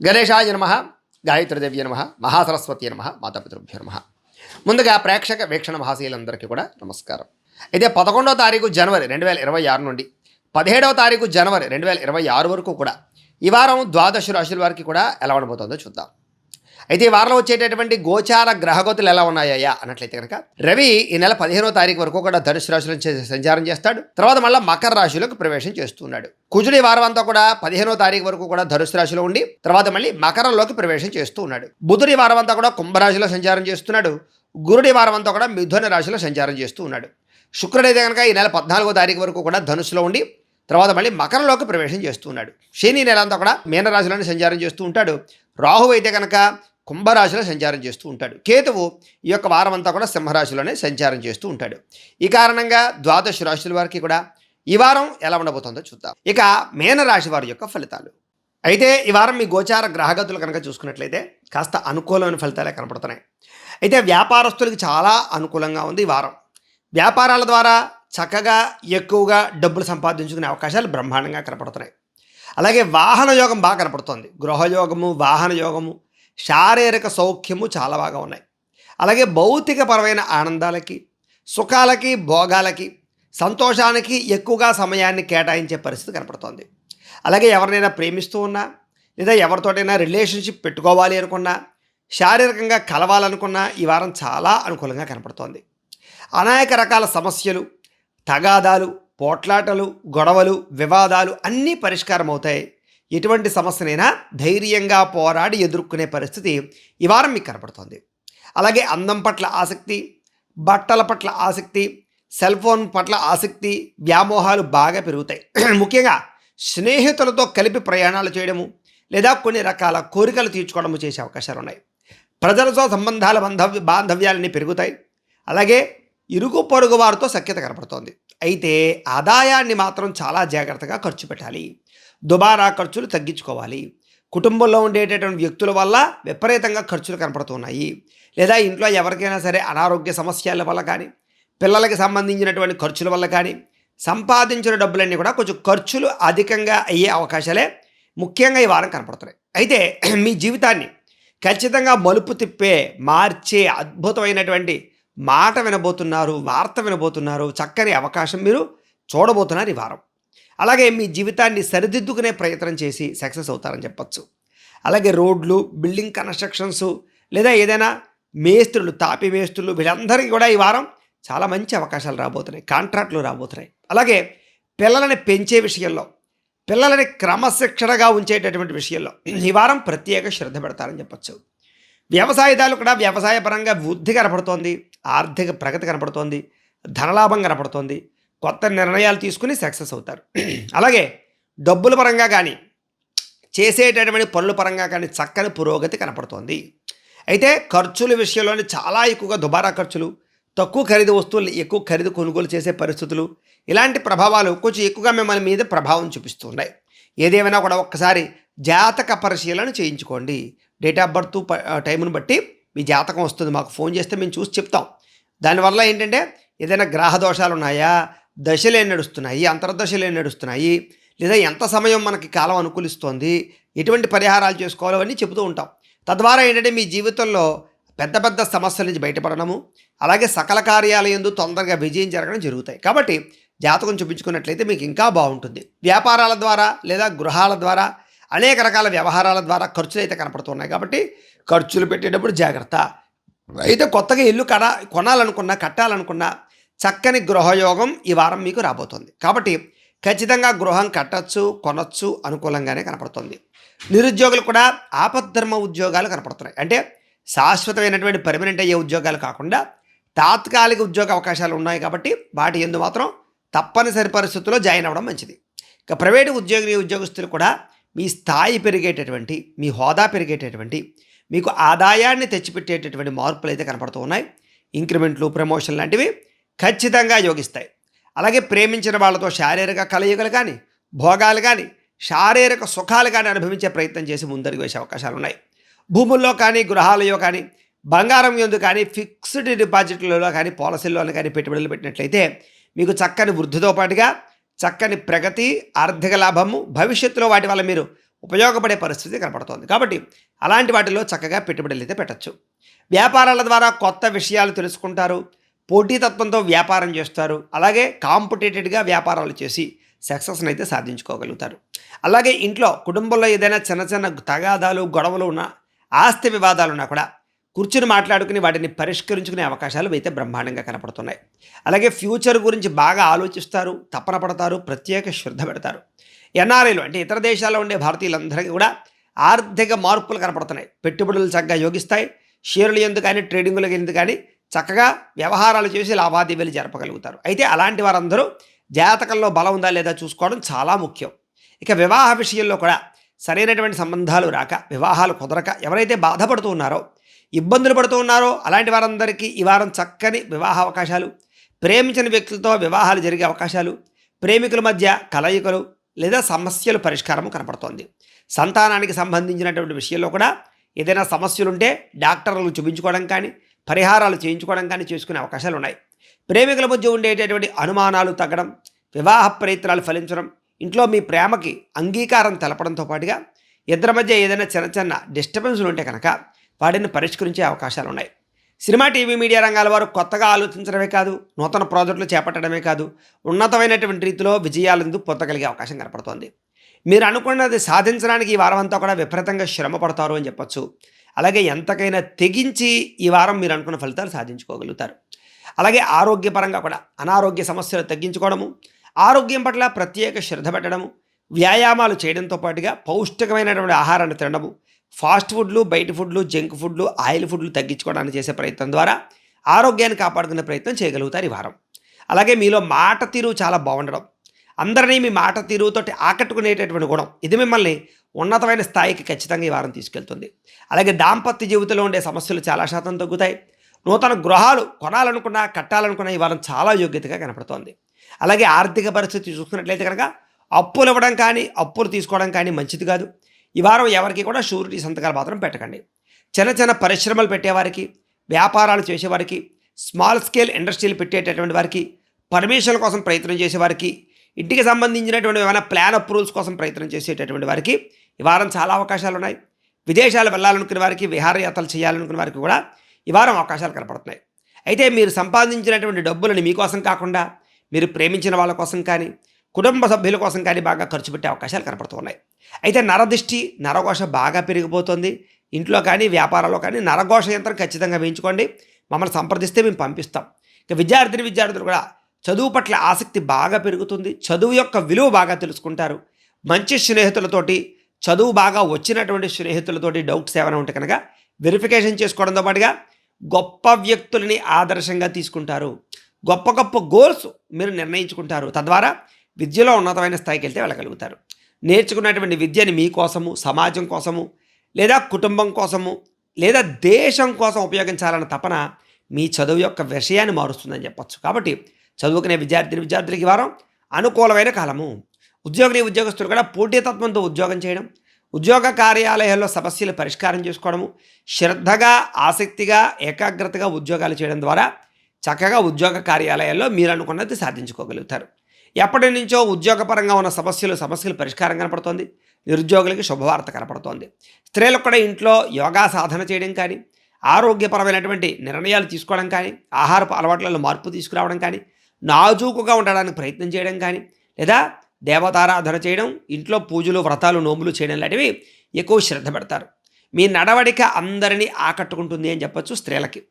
గణేశాయ నమః, గాయత్రీదేవ్య నమః, మహాసరస్వతి నమః, మాతాపితృభ్యో నమః. ముందుగా ప్రేక్షక వీక్షణ మహాశీలందరికీ కూడా నమస్కారం. అయితే 11వ తారీఖు జనవరి 2026 నుండి 17వ తారీఖు జనవరి 2026 వరకు కూడా ఈ వారం ద్వాదశ రాశుల వారికి కూడా ఎలా ఉండబోతుందో చూద్దాం. అయితే ఈ వారంలో వచ్చేటటువంటి గోచార గ్రహగతులు ఎలా ఉన్నాయా అన్నట్లయితే కనుక రవి ఈ నెల 15వ తారీఖు వరకు కూడా ధనుసు రాశిలో సంచారం చేస్తాడు. తర్వాత మళ్ళీ మకర రాశిలోకి ప్రవేశం చేస్తున్నాడు. కుజుడు ఈ వారం అంతా కూడా 15వ తారీఖు వరకు కూడా ధనుసు రాశిలో ఉండి తర్వాత మళ్ళీ మకరంలోకి ప్రవేశం చేస్తూ ఉన్నాడు. బుధుడు ఈ వారం అంతా కూడా కుంభరాశిలో సంచారం చేస్తున్నాడు. గురుడు ఈ వారం అంతా కూడా మిథున రాశిలో సంచారం చేస్తూ ఉన్నాడు. శుక్రుడు అయితే కనుక ఈ నెల 14వ తారీఖు వరకు కూడా ధనుసులో ఉండి తర్వాత మళ్ళీ మకరంలోకి ప్రవేశం చేస్తున్నాడు. శని నెల అంతా కూడా మీనరాశిలోనే సంచారం చేస్తూ ఉంటాడు. రాహువు అయితే కనుక కుంభరాశిలో సంచారం చేస్తూ ఉంటాడు. కేతువు ఈ యొక్క వారం అంతా కూడా సింహరాశిలోనే సంచారం చేస్తూ ఉంటాడు. ఈ కారణంగా ద్వాదశ రాశుల వారికి కూడా ఈ వారం ఎలా ఉండబోతుందో చూద్దాం. ఇక మీనరాశి వారి యొక్క ఫలితాలు. అయితే ఈ వారం మీ గోచార గ్రహగతులు కనుక చూసుకున్నట్లయితే కాస్త అనుకూలమైన ఫలితాలే కనపడుతున్నాయి. అయితే వ్యాపారస్తులకి చాలా అనుకూలంగా ఉంది ఈ వారం. వ్యాపారాల ద్వారా చక్కగా ఎక్కువగా డబ్బులు సంపాదించుకునే అవకాశాలు బ్రహ్మాండంగా కనపడుతున్నాయి. అలాగే వాహన యోగం బాగా కనపడుతోంది. గృహయోగము, వాహన యోగము, శారీరక సౌఖ్యము చాలా బాగా ఉన్నాయి. అలాగే భౌతికపరమైన ఆనందాలకి, సుఖాలకి, భోగాలకి, సంతోషానికి ఎక్కువగా సమయాన్ని కేటాయించే పరిస్థితి కనపడుతోంది. అలాగే ఎవరినైనా ప్రేమిస్తూ ఉన్నా లేదా ఎవరితోటైనా రిలేషన్షిప్ పెట్టుకోవాలి అనుకున్నా, శారీరకంగా కలవాలనుకున్నా ఈ వారం చాలా అనుకూలంగా కనపడుతోంది. అనేక రకాల సమస్యలు, తగాదాలు, పోట్లాటలు, గొడవలు, వివాదాలు అన్నీ పరిష్కారం అవుతాయి. ఎటువంటి సమస్యనైనా ధైర్యంగా పోరాడి ఎదుర్కొనే పరిస్థితి ఈ వారం మీకు కనపడుతుంది. అలాగే అందం పట్ల ఆసక్తి, బట్టల పట్ల ఆసక్తి, సెల్ ఫోన్ పట్ల ఆసక్తి, వ్యామోహాలు బాగా పెరుగుతాయి. ముఖ్యంగా స్నేహితులతో కలిపి ప్రయాణాలు చేయడము లేదా కొన్ని రకాల కోరికలు తీర్చుకోవడము చేసే అవకాశాలు ఉన్నాయి. ప్రజలతో సంబంధాల బాంధవ్యాలన్నీ పెరుగుతాయి. అలాగే ఇరుగు పొరుగు వారితో సఖ్యత కనపడుతోంది. అయితే ఆదాయాన్ని మాత్రం చాలా జాగ్రత్తగా ఖర్చు పెట్టాలి. దుబారా ఖర్చులు తగ్గించుకోవాలి. కుటుంబంలో ఉండేటటువంటి వ్యక్తుల వల్ల విపరీతంగా ఖర్చులు కనపడుతున్నాయి. లేదా ఇంట్లో ఎవరికైనా సరే అనారోగ్య సమస్యల వల్ల కానీ, పిల్లలకి సంబంధించినటువంటి ఖర్చుల వల్ల కానీ సంపాదించిన డబ్బులన్నీ కూడా కొంచెం ఖర్చులు అధికంగా అయ్యే అవకాశాలే ముఖ్యంగా ఈ వారం కనపడుతున్నాయి. అయితే మీ జీవితాన్ని ఖచ్చితంగా మలుపు తిప్పే, మార్చే అద్భుతమైనటువంటి మాట వినబోతున్నారు, వార్త వినబోతున్నారు, చక్కని అవకాశం మీరు చూడబోతున్నారు ఈ వారం. అలాగే మీ జీవితాన్ని సరిదిద్దుకునే ప్రయత్నం చేసి సక్సెస్ అవుతారని చెప్పచ్చు. అలాగే రోడ్లు, బిల్డింగ్ కన్స్ట్రక్షన్స్ లేదా ఏదైనా మేస్త్రులు, తాపి మేస్త్రులు వీళ్ళందరికీ కూడా ఈ వారం చాలా మంచి అవకాశాలు రాబోతున్నాయి. కాంట్రాక్టులు రాబోతున్నాయి. అలాగే పిల్లలని పెంచే విషయంలో, పిల్లలని క్రమశిక్షణగా ఉంచేటటువంటి విషయంలో ఈ వారం ప్రత్యేక శ్రద్ధ పెడతారని చెప్పచ్చు. వ్యవసాయదారులు కూడా వ్యవసాయపరంగా వృద్ధి కనపడుతోంది, ఆర్థిక ప్రగతి కనపడుతోంది, ధనలాభం కనపడుతోంది. కొత్త నిర్ణయాలు తీసుకుని సక్సెస్ అవుతారు. అలాగే డబ్బుల పరంగా కానీ, చేసేటటువంటి పనుల పరంగా కానీ చక్కని పురోగతి కనపడుతోంది. అయితే ఖర్చుల విషయంలోనే చాలా ఎక్కువగా దుబారా ఖర్చులు, తక్కువ ఖరీదు వస్తువులు ఎక్కువ ఖరీదు కొనుగోలు చేసే పరిస్థితులు, ఇలాంటి ప్రభావాలు కొంచెం ఎక్కువగా మిమ్మల్ని మీద ప్రభావం చూపిస్తున్నాయి. ఏదేమైనా కూడా ఒక్కసారి జాతక పరిశీలన చేయించుకోండి. డేట్ ఆఫ్ బర్త్ టైంను బట్టి మీ జాతకం వస్తుంది. మాకు ఫోన్ చేస్తే మేము చూసి చెప్తాం. దానివల్ల ఏంటంటే ఏదైనా గ్రహ దోషాలు ఉన్నాయా, దశలు ఏం నడుస్తున్నాయి, అంతర్దశలు ఏం నడుస్తున్నాయి, లేదా ఎంత సమయం మనకి కాలం అనుకూలిస్తోంది, ఎటువంటి పరిహారాలు చేసుకోవాలో అని చెబుతూ ఉంటాం. తద్వారా ఏంటంటే మీ జీవితంలో పెద్ద పెద్ద సమస్యల నుంచి బయటపడడము, అలాగే సకల కార్యాలయందు తొందరగా విజయం జరగడం జరుగుతాయి. కాబట్టి జాతకం చూపించుకున్నట్లయితే మీకు ఇంకా బాగుంటుంది. వ్యాపారాల ద్వారా లేదా గృహాల ద్వారా అనేక రకాల వ్యవహారాల ద్వారా ఖర్చులు అయితే కనపడుతున్నాయి. కాబట్టి ఖర్చులు పెట్టేటప్పుడు జాగ్రత్త. అయితే కొత్తగా ఇల్లు కొనాలనుకున్నా, కట్టాలనుకున్నా చక్కని గృహయోగం ఈ వారం మీకు రాబోతుంది. కాబట్టి ఖచ్చితంగా గృహం కట్టచ్చు, కొనచ్చు, అనుకూలంగానే కనపడుతుంది. నిరుద్యోగులు కూడా ఆపద్ధర్మ ఉద్యోగాలు కనపడుతున్నాయి. అంటే శాశ్వతమైనటువంటి పర్మనెంట్ అయ్యే ఉద్యోగాలు కాకుండా తాత్కాలిక ఉద్యోగ అవకాశాలు ఉన్నాయి. కాబట్టి వాటి యందు మాత్రం తప్పనిసరి పరిస్థితుల్లో జాయిన్ అవ్వడం మంచిది. ఇక ప్రైవేటు ఉద్యోగస్తులు కూడా మీ స్థాయి పెరిగేటటువంటి, మీ హోదా పెరిగేటటువంటి, మీకు ఆదాయాన్ని తెచ్చిపెట్టేటటువంటి మార్పులు అయితే కనపడుతూ ఉన్నాయి. ఇంక్రిమెంట్లు, ప్రమోషన్ లాంటివి ఖచ్చితంగా యోగిస్తాయి. అలాగే ప్రేమించిన వాళ్ళతో శారీరక కలయికలు కానీ, భోగాలు కానీ, శారీరక సుఖాలు కానీ అనుభవించే ప్రయత్నం చేసి ముందరికి వేసే అవకాశాలు ఉన్నాయి. భూముల్లో కానీ, గృహాలలో కానీ, బంగారం యందు కానీ, ఫిక్స్డ్ డిపాజిట్లలో కానీ, పాలసీల్లోనే కానీ పెట్టుబడులు పెట్టినట్లయితే మీకు చక్కని వృద్ధితో పాటుగా చక్కని ప్రగతి, ఆర్థిక లాభము, భవిష్యత్తులో వాటి వల్ల మీరు ఉపయోగపడే పరిస్థితి కనపడుతోంది. కాబట్టి అలాంటి వాటిలో చక్కగా పెట్టుబడులు అయితే పెట్టచ్చు. వ్యాపారాల ద్వారా కొత్త విషయాలు తెలుసుకుంటారు. పోటీతత్వంతో వ్యాపారం చేస్తారు. అలాగే కాంపిటేటెడ్గా వ్యాపారాలు చేసి సక్సెస్ని అయితే సాధించుకోగలుగుతారు. అలాగే ఇంట్లో కుటుంబంలో ఏదైనా చిన్న చిన్న తగాదాలు గొడవలు ఉన్నా, ఆస్తి వివాదాలు ఉన్నా కూడా కూర్చుని మాట్లాడుకుని వాటిని పరిష్కరించుకునే అవకాశాలు అయితే బ్రహ్మాండంగా కనపడుతున్నాయి. అలాగే ఫ్యూచర్ గురించి బాగా ఆలోచిస్తారు, తపన పడతారు, ప్రత్యేక శ్రద్ధ పెడతారు. ఎన్ఆర్ఐలు అంటే ఇతర దేశాల్లో ఉండే భారతీయులందరికీ కూడా ఆర్థిక మార్పులు కనపడుతున్నాయి. పెట్టుబడులు చక్కగా యోగిస్తాయి. షేర్లు ఎందుకు కానీ, ట్రేడింగ్లకు ఎందుకు కానీ చక్కగా వ్యవహారాలు చేసి లావాదేవీలు జరపగలుగుతారు. అయితే అలాంటి వారందరూ జాతకంలో బలం ఉందా లేదా చూసుకోవడం చాలా ముఖ్యం. ఇక వివాహ విషయంలో కూడా సరైనటువంటి సంబంధాలు రాక, వివాహాలు కుదరక ఎవరైతే బాధపడుతూ ఉన్నారో, ఇబ్బందులు పడుతూ ఉన్నారో అలాంటి వారందరికీ ఈ వారం చక్కని వివాహ అవకాశాలు, ప్రేమించిన వ్యక్తులతో వివాహాలు జరిగే అవకాశాలు, ప్రేమికుల మధ్య కలయికలు లేదా సమస్యలు పరిష్కారము కనపడుతోంది. సంతానానికి సంబంధించినటువంటి విషయంలో కూడా ఏదైనా సమస్యలుంటే డాక్టర్లు చూపించుకోవడం కానీ, పరిహారాలు చేయించుకోవడం కానీ చేసుకునే అవకాశాలు ఉన్నాయి. ప్రేమికుల మధ్య ఉండేటటువంటి అనుమానాలు తగ్గడం, వివాహ ప్రయత్నాలు ఫలించడం, ఇంట్లో మీ ప్రేమకి అంగీకారం తెలపడంతో పాటుగా ఇద్దరి మధ్య ఏదైనా చిన్న చిన్న డిస్టర్బెన్స్లు ఉంటే కనుక వాటిని పరిష్కరించే అవకాశాలు ఉన్నాయి. సినిమా, టీవీ, మీడియా రంగాల వారు కొత్తగా ఆలోచించడమే కాదు, నూతన ప్రాజెక్టులు చేపట్టడమే కాదు, ఉన్నతమైనటువంటి రీతిలో విజయాలను పొందగలిగే అవకాశం కనపడుతోంది. మీరు అనుకున్నది సాధించడానికి ఈ వారం అంతా కూడా విపరీతంగా శ్రమ పడతారు అని చెప్పచ్చు. అలాగే ఎంతకైనా తెగించి ఈ వారం మీరు అనుకున్న ఫలితాలు సాధించుకోగలుగుతారు. అలాగే ఆరోగ్యపరంగా కూడా అనారోగ్య సమస్యలు తగ్గించుకోవడము, ఆరోగ్యం పట్ల ప్రత్యేక శ్రద్ధ పెట్టడము, వ్యాయామాలు చేయడంతో పాటుగా పౌష్టికమైనటువంటి ఆహారాన్ని తినడము, ఫాస్ట్ ఫుడ్లు, బయట ఫుడ్లు, జంక్ ఫుడ్లు, ఆయిల్ ఫుడ్లు తగ్గించుకోవడానికి చేసే ప్రయత్నం ద్వారా ఆరోగ్యాన్ని కాపాడుకునే ప్రయత్నం చేయగలుగుతారు ఈ వారం. అలాగే మీలో మాట తీరు చాలా బాగుండడం, అందరినీ మీ మాట తీరుతోటి ఆకట్టుకునేటటువంటి గుణం, ఇది మిమ్మల్ని ఉన్నతమైన స్థాయికి ఖచ్చితంగా ఈ వారం తీసుకెళ్తుంది. అలాగే దాంపత్య జీవితంలో ఉండే సమస్యలు చాలా శాతం తగ్గుతాయి. నూతన గృహాలు కొనాలనుకున్నా, కట్టాలనుకున్నా ఈ వారం చాలా యోగ్యతగా కనపడుతోంది. అలాగే ఆర్థిక పరిస్థితి చూసుకున్నట్లయితే కనుక అప్పులు ఇవ్వడం కానీ, అప్పులు తీసుకోవడం కానీ మంచిది కాదు. ఈ వారం ఎవరికి కూడా షూరిటీ సంతకాలు మాత్రం పెట్టకండి. చిన్న చిన్న పరిశ్రమలు పెట్టేవారికి, వ్యాపారాలు చేసేవారికి, స్మాల్ స్కేల్ ఇండస్ట్రీలు పెట్టేటటువంటి వారికి, పర్మిషన్ల కోసం ప్రయత్నం చేసేవారికి, ఇంటికి సంబంధించినటువంటి ఏమైనా ప్లాన్ అప్రూవల్స్ కోసం ప్రయత్నం చేసేటటువంటి వారికి ఈ వారం చాలా అవకాశాలు ఉన్నాయి. విదేశాలు వెళ్ళాలనుకునే వారికి, విహారయాత్రలు చేయాలనుకునే వారికి కూడా ఈ వారం అవకాశాలు కనపడుతున్నాయి. అయితే మీరు సంపాదించినటువంటి డబ్బులను మీకోసం కాకుండా మీరు ప్రేమించిన వాళ్ళ కోసం కానీ, కుటుంబ సభ్యుల కోసం కానీ బాగా ఖర్చు పెట్టే అవకాశాలు కనపడుతున్నాయి. అయితే నరదిష్టి, నరఘోష బాగా పెరిగిపోతుంది. ఇంట్లో కానీ, వ్యాపారాల్లో కానీ నరఘోష యంత్రం ఖచ్చితంగా వేయించుకోండి. మమ్మల్ని సంప్రదిస్తే మేము పంపిస్తాం. ఇక విద్యార్థులు కూడా చదువు పట్ల ఆసక్తి బాగా పెరుగుతుంది. చదువు యొక్క విలువ బాగా తెలుసుకుంటారు. మంచి స్నేహితులతోటి, చదువు బాగా వచ్చినటువంటి స్నేహితులతోటి డౌట్స్ ఏమైనా ఉంటే కనుక వెరిఫికేషన్ చేసుకోవడంతో పాటుగా గొప్ప వ్యక్తులని ఆదర్శంగా తీసుకుంటారు. గొప్ప గొప్ప గోల్స్ మీరు నిర్ణయించుకుంటారు. తద్వారా విద్యలో ఉన్నతమైన స్థాయికి వెళ్తే వెళ్ళగలుగుతారు. నేర్చుకున్నటువంటి విద్యని మీకోసము, సమాజం కోసము, లేదా కుటుంబం కోసము, లేదా దేశం కోసం ఉపయోగించాలన్న తపన మీ చదువు యొక్క విషయాన్ని మారుస్తుందని చెప్పచ్చు. కాబట్టి చదువుకునే విద్యార్థులకి వారం అనుకూలమైన కాలము. ఉద్యోగస్తులు కూడా పోటీతత్వంతో ఉద్యోగం చేయడం, ఉద్యోగ కార్యాలయాల్లో సమస్యలు పరిష్కారం చేసుకోవడము, శ్రద్ధగా, ఆసక్తిగా, ఏకాగ్రతగా ఉద్యోగాలు చేయడం ద్వారా చక్కగా ఉద్యోగ కార్యాలయాల్లో మీరు అనుకున్నది సాధించుకోగలుగుతారు. ఎప్పటి నుంచో ఉద్యోగపరంగా ఉన్న సమస్యలు పరిష్కారం కనపడుతోంది. నిరుద్యోగులకి శుభవార్త కనపడుతోంది. స్త్రీలకు కూడా ఇంట్లో యోగా సాధన చేయడం కానీ, ఆరోగ్యపరమైనటువంటి నిర్ణయాలు తీసుకోవడం కానీ, ఆహారపు అలవాట్లలో మార్పు తీసుకురావడం కానీ, నాజూకుగా ఉండడానికి ప్రయత్నం చేయడం కానీ, లేదా దేవతారాధన చేయడం, ఇంట్లో పూజలు, వ్రతాలు, నోములు చేయడం లాంటివి ఎక్కువ శ్రద్ధ పెడతారు. మీ నడవడిక అందరినీ ఆకట్టుకుంటుంది అని చెప్పచ్చు. స్త్రీలకి,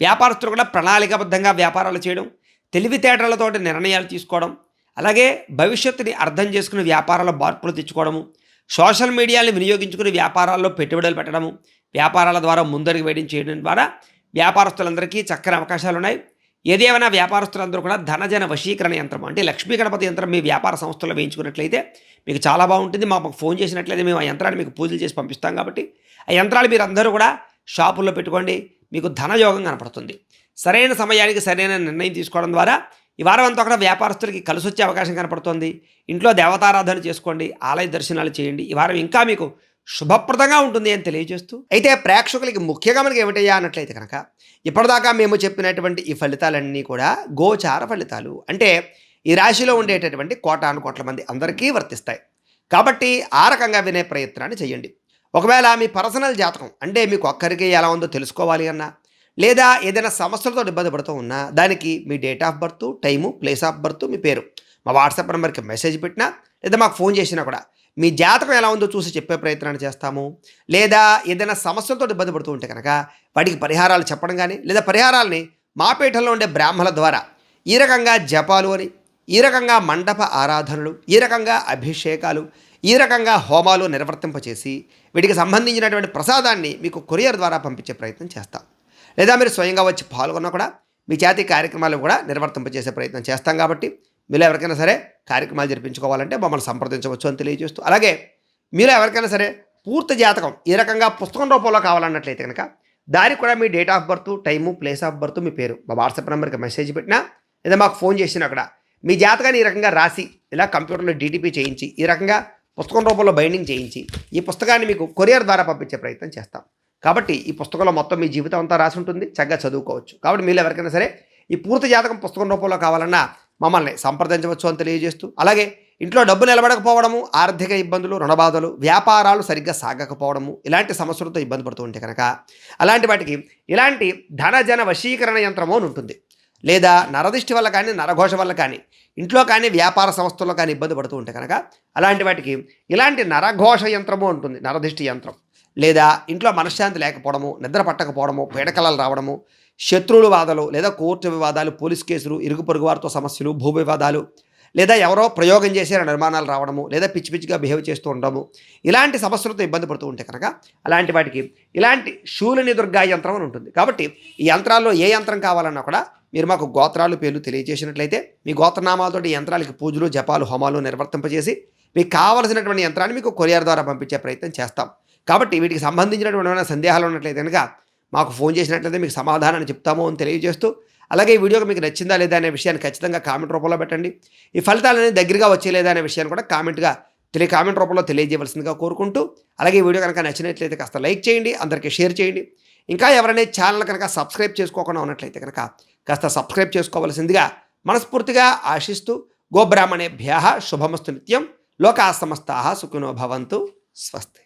వ్యాపారస్తులు కూడా ప్రణాళికాబద్ధంగా వ్యాపారాలు చేయడం, తెలివితేటలతోటి నిర్ణయాలు తీసుకోవడం, అలాగే భవిష్యత్తుని అర్థం చేసుకుని వ్యాపారాల మార్పులు తెచ్చుకోవడము, సోషల్ మీడియాని వినియోగించుకుని వ్యాపారాల్లో పెట్టుబడులు పెట్టడము, వ్యాపారాల ద్వారా ముందడుగు వేయడం చేయడం ద్వారా వ్యాపారస్తులందరికీ చక్కని అవకాశాలు ఉన్నాయి. ఏదేమైనా వ్యాపారస్తులందరూ కూడా ధనజన వశీకరణ యంత్రం అంటే లక్ష్మీ గణపతి యంత్రం మీ వ్యాపార సంస్థల్లో వేయించుకున్నట్లయితే మీకు చాలా బాగుంటుంది. మాకు ఫోన్ చేసినట్లయితే మేము ఆ యంత్రాన్ని మీకు పూజలు చేసి పంపిస్తాం. కాబట్టి ఆ యంత్రాలు మీరు అందరూ కూడా షాపుల్లో పెట్టుకోండి. మీకు ధనయోగం కనపడుతుంది. సరైన సమయానికి సరైన నిర్ణయం తీసుకోవడం ద్వారా ఈ వారం అంతా కూడా వ్యాపారస్తులకి కలిసి వచ్చే అవకాశం కనపడుతుంది. ఇంట్లో దేవతారాధన చేసుకోండి, ఆలయ దర్శనాలు చేయండి. ఈ వారం ఇంకా మీకు శుభప్రదంగా ఉంటుంది అని తెలియజేస్తూ, అయితే ప్రేక్షకులకి ముఖ్యంగా మనకి ఏమిటయ్యా అన్నట్లయితే కనుక ఇప్పటిదాకా మేము చెప్పినటువంటి ఈ ఫలితాలన్నీ కూడా గోచార ఫలితాలు. అంటే ఈ రాశిలో ఉండేటటువంటి కోటాను కోట్ల మంది అందరికీ వర్తిస్తాయి. కాబట్టి ఆ రకంగా వినే ప్రయత్నాన్ని చేయండి. ఒకవేళ మీ పర్సనల్ జాతకం అంటే మీకు ఒక్కరికి ఎలా ఉందో తెలుసుకోవాలి అన్నా, లేదా ఏదైనా సమస్యలతో ఇబ్బంది పడుతూ ఉన్నా, దానికి మీ date of birth, time, place of birth, మీ పేరు మా వాట్సాప్ నెంబర్కి మెసేజ్ పెట్టినా, లేదా మాకు ఫోన్ చేసినా కూడా మీ జాతకం ఎలా ఉందో చూసి చెప్పే ప్రయత్నాన్ని చేస్తాము. లేదా ఏదైనా సమస్యలతో ఇబ్బంది పడుతూ ఉంటే కనుక వాటికి పరిహారాలు చెప్పడం కానీ, లేదా పరిహారాలని మా పీఠంలో ఉండే బ్రాహ్మణుల ద్వారా ఈ రకంగా జపాలు అని, ఈ రకంగా మండప ఆరాధనలు, ఈ రకంగా అభిషేకాలు, ఈ రకంగా హోమాలు నిర్వర్తింపచేసి వీటికి సంబంధించినటువంటి ప్రసాదాన్ని మీకు కొరియర్ ద్వారా పంపించే ప్రయత్నం చేస్తాం. లేదా మీరు స్వయంగా వచ్చి పాల్గొన్నా కూడా మీ చేతి కార్యక్రమాలు కూడా నిర్వర్తింపచేసే ప్రయత్నం చేస్తాం. కాబట్టి మీరు ఎవరికైనా సరే కార్యక్రమాలు జరిపించుకోవాలంటే మమ్మల్ని సంప్రదించవచ్చు అని తెలియజేస్తూ, అలాగే మీరు ఎవరికైనా సరే పూర్తి జాతకం ఈ రకంగా పుస్తకం రూపంలో కావాలన్నట్లయితే కనుక దానికి కూడా మీ date of birth, time, place of birth, మీ పేరు మా వాట్సాప్ నెంబర్కి మెసేజ్ పెట్టినా, లేదా మాకు ఫోన్ చేసినా అక్కడ మీ జాతకాన్ని ఈ రకంగా రాసి ఇలా కంప్యూటర్లో డీటీపీ చేయించి ఈ రకంగా పుస్తకం రూపంలో బైండింగ్ చేయించి ఈ పుస్తకాన్ని మీకు కొరియర్ ద్వారా పంపించే ప్రయత్నం చేస్తాం. కాబట్టి ఈ పుస్తకంలో మొత్తం మీ జీవితం అంతా రాసి ఉంటుంది, చక్కగా చదువుకోవచ్చు. కాబట్టి మీరు ఎవరికైనా సరే ఈ పూర్తి జాతకం పుస్తకం రూపంలో కావాలన్నా మమ్మల్ని సంప్రదించవచ్చు అని తెలియజేస్తూ, అలాగే ఇంట్లో డబ్బు నిలబడకపోవడము, ఆర్థిక ఇబ్బందులు, రుణబాధలు, వ్యాపారాలు సరిగ్గా సాగకపోవడము, ఇలాంటి సమస్యలతో ఇబ్బంది పడుతూ ఉంటే కనుక అలాంటి వాటికి ఇలాంటి ధనజన వశీకరణ యంత్రము అని ఉంటుంది. లేదా నరదిష్టి వల్ల కానీ, నరఘోష వల్ల కానీ, ఇంట్లో కానీ, వ్యాపార సంస్థల్లో కానీ ఇబ్బంది పడుతూ ఉంటే కనుక అలాంటి వాటికి ఇలాంటి నరఘోష యంత్రము ఉంటుంది, నరదిష్టి యంత్రం. లేదా ఇంట్లో మనశ్శాంతి లేకపోవడము, నిద్ర పట్టకపోవడము, పీడకలలు రావడము, శత్రువుల వాదాలు, లేదా కోర్టు వివాదాలు, పోలీస్ కేసులు, ఇరుగు పొరుగు వారితో సమస్యలు, భూ వివాదాలు, లేదా ఎవరో ప్రయోగం చేసే నిర్మాణాలు రావడము, లేదా పిచ్చి పిచ్చిగా బిహేవ్ చేస్తూ ఉండడము, ఇలాంటి సమస్యలతో ఇబ్బంది పడుతూ ఉంటే కనుక అలాంటి వాటికి ఇలాంటి శూలిని దుర్గా యంత్రం అని ఉంటుంది. కాబట్టి ఈ యంత్రాల్లో ఏ యంత్రం కావాలన్నా కూడా మీరు మాకు గోత్రాలు, పేర్లు తెలియజేసినట్లయితే మీ గోత్రనామాలతో ఈ యంత్రాలకి పూజలు, జపాలు, హోమాలు నిర్వర్తింపజేసి మీకు కావలసినటువంటి యంత్రాన్ని మీకు కొరియర్ ద్వారా పంపించే ప్రయత్నం చేస్తాం. కాబట్టి వీటికి సంబంధించినటువంటి సందేహాలు ఉన్నట్లయితే కనుక మాకు ఫోన్ చేసినట్లయితే మీకు సమాధానాన్ని చెప్తాము అని తెలియజేస్తూ, అలాగే ఈ వీడియోకి మీకు నచ్చిందా లేదా అనే విషయాన్ని ఖచ్చితంగా కామెంట్ రూపంలో పెట్టండి. ఈ ఫలితాలు అనేది దగ్గరగా వచ్చేలేదా అనే విషయాన్ని కూడా కామెంట్ రూపంలో తెలియజేయవలసిందిగా కోరుకుంటూ, అలాగే ఈ వీడియో కనుక నచ్చినట్లయితే కాస్త లైక్ చేయండి, అందరికీ షేర్ చేయండి. ఇంకా ఎవరైనా ఛానల్ కనుక సబ్స్క్రైబ్ చేసుకోకుండా ఉన్నట్లయితే కనుక కాస్త సబ్స్క్రైబ్ చేసుకోవలసిందిగా మనస్ఫూర్తిగా ఆశిస్తూ, గోబ్రాహ్మణేభ్యః శుభమస్తు నిత్యం, లోకాః సమస్తాః సుఖినో భవంతు, స్వస్తి.